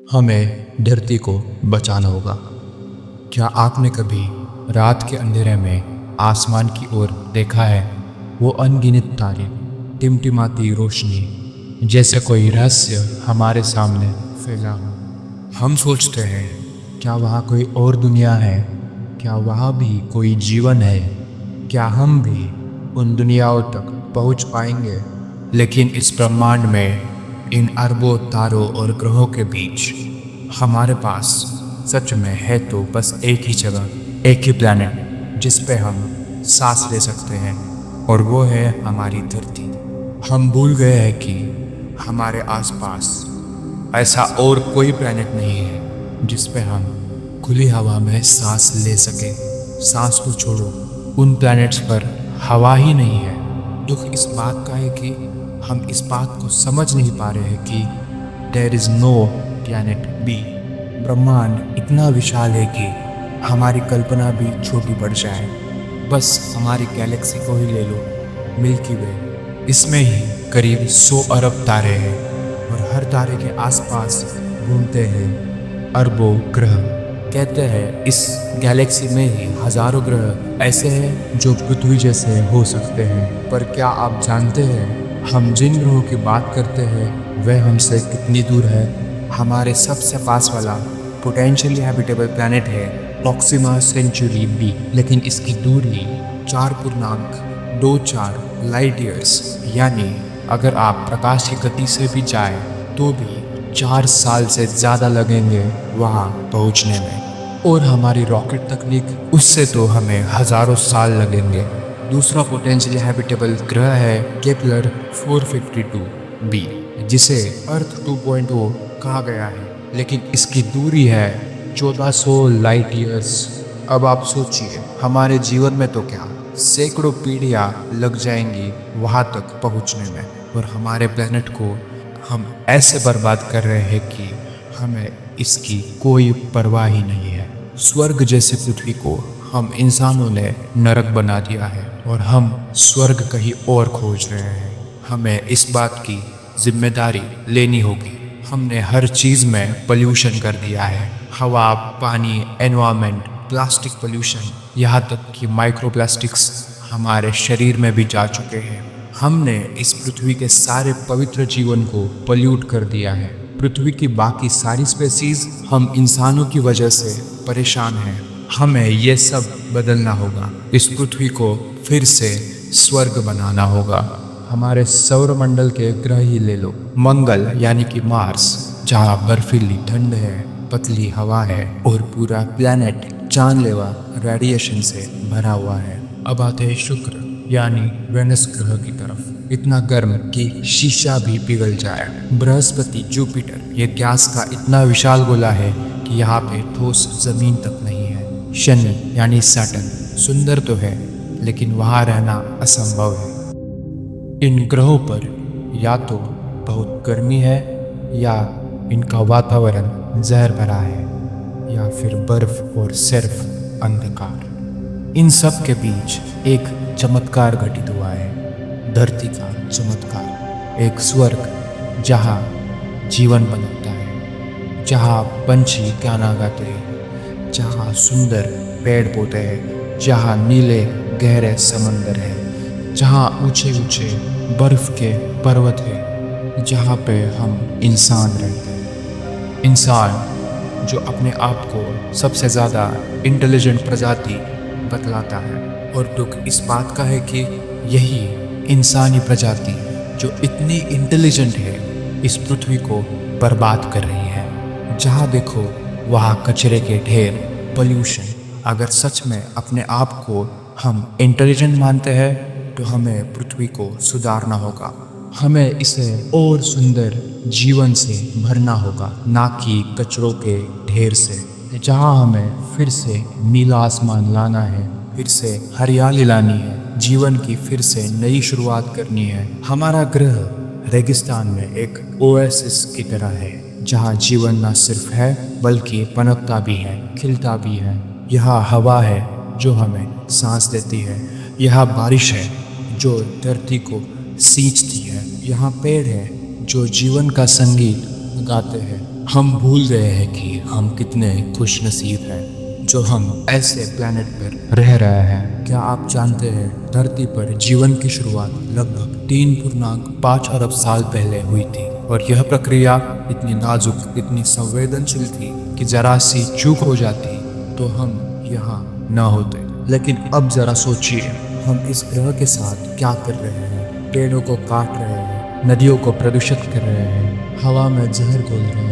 हमें धरती को बचाना होगा। क्या आपने कभी रात के अंधेरे में आसमान की ओर देखा है? वो अनगिनत तारे, टिमटिमाती रोशनी, जैसे कोई रहस्य हमारे सामने फैला हो। हम सोचते हैं, क्या वहाँ कोई और दुनिया है? क्या वहाँ भी कोई जीवन है? क्या हम भी उन दुनियाओं तक पहुँच पाएंगे? लेकिन इस ब्रह्मांड में, इन अरबों तारों और ग्रहों के बीच, हमारे पास सच में है तो बस एक ही जगह, एक ही प्लैनेट जिस पे हम सांस ले सकते हैं, और वो है हमारी धरती। हम भूल गए हैं कि हमारे आसपास ऐसा और कोई प्लैनेट नहीं है जिस पे हम खुली हवा में सांस ले सके। सांस तो छोड़ो, उन प्लैनेट्स पर हवा ही नहीं है। दुख इस बात का है कि हम इस बात को समझ नहीं पा रहे हैं कि there is no planet B. ब्रह्मांड इतना विशाल है कि हमारी कल्पना भी छोटी पड़ जाए। बस हमारी गैलेक्सी को ही ले लो, मिल्की वे। इसमें ही करीब 100 अरब तारे हैं, और हर तारे के आसपास घूमते हैं अरबों ग्रह। कहते हैं इस गैलेक्सी में ही हजारों ग्रह ऐसे हैं जो पृथ्वी जैसे हो सकते हैं। पर क्या आप जानते हैं, हम जिन ग्रहों की बात करते हैं वह हमसे कितनी दूर है? हमारे सबसे पास वाला पोटेंशियली हैबिटेबल प्लैनेट है प्रॉक्सिमा सेंचुरी बी, लेकिन इसकी दूरी 4.24 लाइट ईयर्स, यानी अगर आप प्रकाश की गति से भी जाए तो भी 4 साल से ज़्यादा लगेंगे वहाँ पहुँचने में। और हमारी रॉकेट तकनीक, उससे तो हमें हज़ारों साल लगेंगे। दूसरा पोटेंशियली हैबिटेबल ग्रह है केपलर 452 बी, जिसे अर्थ 2.0 कहा गया है, लेकिन इसकी दूरी है 1400 लाइट ईयर्स। अब आप सोचिए, हमारे जीवन में तो क्या सैकड़ों पीढ़ियाँ लग जाएंगी वहाँ तक पहुँचने में, और हमारे प्लेनेट को हम ऐसे बर्बाद कर रहे हैं कि हमें इसकी कोई परवाह ही नहीं है। स्वर्ग जैसे पृथ्वी को हम इंसानों ने नरक बना दिया है, और हम स्वर्ग कहीं और खोज रहे हैं। हमें इस बात की जिम्मेदारी लेनी होगी। हमने हर चीज़ में पोल्यूशन कर दिया है, हवा, पानी, एनवायरनमेंट, प्लास्टिक पोल्यूशन, यहाँ तक कि माइक्रोप्लास्टिक्स हमारे शरीर में भी जा चुके हैं। हमने इस पृथ्वी के सारे पवित्र जीवन को पोल्यूट कर दिया है। पृथ्वी की बाकी सारी स्पेसीज हम इंसानों की वजह से परेशान हैं। हमें ये सब बदलना होगा। इस पृथ्वी को फिर से स्वर्ग बनाना होगा। हमारे सौरमंडल के ग्रह ही ले लो, मंगल यानी कि मार्स, जहाँ बर्फीली ठंड है, पतली हवा है, और पूरा प्लैनेट जानलेवा रेडिएशन से भरा हुआ है। अब आते हैं शुक्र यानी वेनस ग्रह की तरफ। इतना गर्म कि शीशा भी पिघल जाए। बृहस्पति, जुपिटर, ये गैस का इतना विशाल गोला है कि यहाँ पे ठोस जमीन तक नहीं है। शनि यानी सैटर्न, सुंदर तो है लेकिन वहाँ रहना असंभव है। इन ग्रहों पर या तो बहुत गर्मी है, या इनका वातावरण जहर भरा है, या फिर बर्फ और सिर्फ अंधकार। इन सब के बीच एक चमत्कार घटित हुआ है, धरती का चमत्कार। एक स्वर्ग जहाँ जीवन पनपता है, जहाँ पंछी गाना गाते हैं, जहाँ सुंदर पेड़ पौधे हैं, जहाँ नीले गहरे समंदर है, जहाँ ऊंचे ऊंचे बर्फ के पर्वत है, जहाँ पे हम इंसान रहते हैं। इंसान जो अपने आप को सबसे ज़्यादा इंटेलिजेंट प्रजाति बतलाता है, और दुख इस बात का है कि यही इंसानी प्रजाति जो इतनी इंटेलिजेंट है, इस पृथ्वी को बर्बाद कर रही है। जहाँ देखो वहाँ कचरे के ढेर, पोल्यूशन। अगर सच में अपने आप को हम इंटेलिजेंट मानते हैं तो हमें पृथ्वी को सुधारना होगा। हमें इसे और सुंदर जीवन से भरना होगा, ना कि कचरों के ढेर से। जहाँ हमें फिर से नीला आसमान लाना है, फिर से हरियाली लानी है, जीवन की फिर से नई शुरुआत करनी है। हमारा ग्रह रेगिस्तान में एक ओएसिस की तरह है, जहाँ जीवन न सिर्फ है बल्कि पनपता भी है, खिलता भी है। यहाँ हवा है जो हमें सांस देती है, यहाँ बारिश है जो धरती को सींचती है, यहाँ पेड़ है जो जीवन का संगीत गाते हैं। हम भूल गए हैं कि हम कितने खुशनसीब हैं जो हम ऐसे प्लेनेट पर रह रहे हैं। क्या आप जानते हैं धरती पर जीवन की शुरुआत लगभग 3.5 अरब साल पहले हुई थी और यह प्रक्रिया इतनी नाजुक, इतनी संवेदनशील थी कि जरा सी चूक हो जाती तो हम यहाँ न होते। लेकिन अब जरा सोचिए, हम इस ग्रह के साथ क्या कर रहे हैं। पेड़ों को काट रहे हैं, नदियों को प्रदूषित कर रहे हैं, हवा में जहर घोल रहे हैं।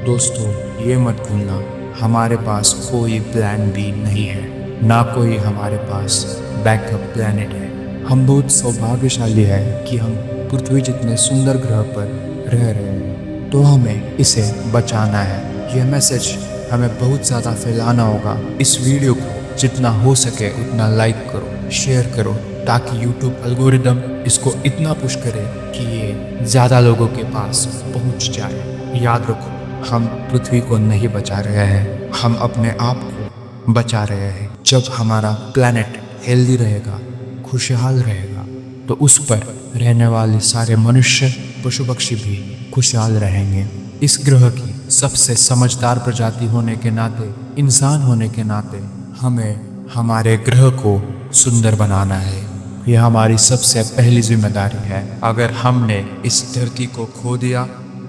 दोस्तों, ये मत भूलना, हमारे पास कोई प्लान बी नहीं है, ना कोई हमारे पास बैकअप प्लेनेट है। हम बहुत सौभाग्यशाली है कि हम पृथ्वी जितने सुंदर ग्रह पर रह रहे हैं, तो हमें इसे बचाना है। यह मैसेज हमें बहुत ज़्यादा फैलाना होगा। इस वीडियो को जितना हो सके उतना लाइक करो, शेयर करो, ताकि YouTube एल्गोरिदम इसको इतना पुश करे कि ये ज़्यादा लोगों के पास पहुंच जाए। याद रखो, हम पृथ्वी को नहीं बचा रहे हैं, हम अपने आप को बचा रहे हैं। जब हमारा प्लैनेट हेल्दी रहेगा, खुशहाल रहेगा, तो उस पर रहने वाले सारे मनुष्य, पशु पक्षी भी खुशहाल रहेंगे। इस ग्रह की सबसे समझदार प्रजाति होने के नाते, इंसान होने के नाते, हमें हमारे ग्रह को सुंदर बनाना है। यह हमारी सबसे पहली जिम्मेदारी है। अगर हमने इस धरती को खो दिया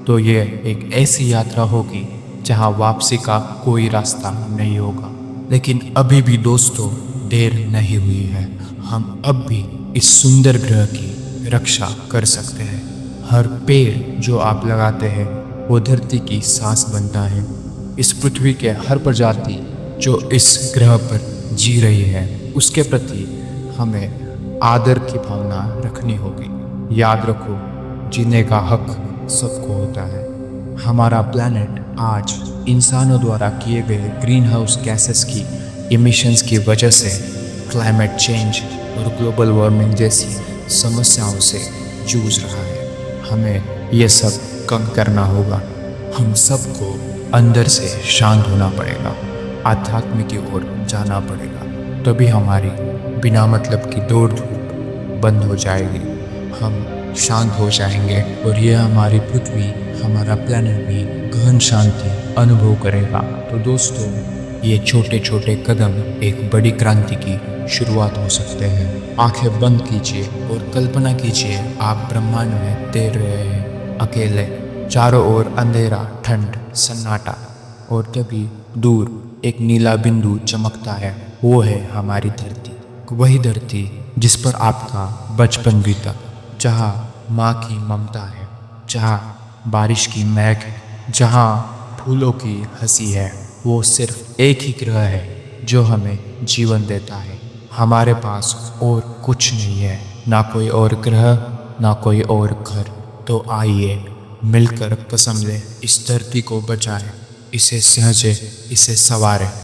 तो ये एक ऐसी यात्रा होगी जहां वापसी का कोई रास्ता नहीं होगा। लेकिन अभी भी दोस्तों, देर नहीं हुई है। हम अब भी इस सुंदर ग्रह की रक्षा कर सकते हैं। हर पेड़ जो आप लगाते हैं वो धरती की सांस बनता है। इस पृथ्वी के हर प्रजाति जो इस ग्रह पर जी रही है, उसके प्रति हमें आदर की भावना रखनी होगी। याद रखो, जीने का हक सबको होता है। हमारा प्लैनेट आज इंसानों द्वारा किए गए ग्रीन हाउस गैसेस की इमिशंस की वजह से क्लाइमेट चेंज और ग्लोबल वार्मिंग जैसी समस्याओं से जूझ रहा है। हमें ये सब कम करना होगा। हम सबको अंदर से शांत होना पड़ेगा, आध्यात्म की ओर जाना पड़ेगा। तभी हमारी बिना मतलब की दौड़ धूप बंद हो जाएगी, हम शांत हो जाएंगे और यह हमारी पृथ्वी, हमारा प्लेनेट भी गहन शांति अनुभव करेगा। तो दोस्तों, ये छोटे छोटे कदम एक बड़ी क्रांति की शुरुआत हो सकते हैं। आंखें बंद कीजिए और कल्पना कीजिए आप ब्रह्मांड में तैर रहे हैं, अकेले। चारों ओर अंधेरा, ठंड, सन्नाटा, और तभी दूर एक नीला बिंदु चमकता है। वो है हमारी धरती, वही धरती जिस पर आपका बचपन बीता, जहाँ माँ की ममता है, जहाँ बारिश की महक है, जहाँ फूलों की हंसी है। वो सिर्फ एक ही ग्रह है जो हमें जीवन देता है। हमारे पास और कुछ नहीं है, ना कोई और ग्रह, ना कोई और घर। तो आइए मिलकर कसम लें, इस धरती को बचाएं, इसे सहेजें, इसे संवारें।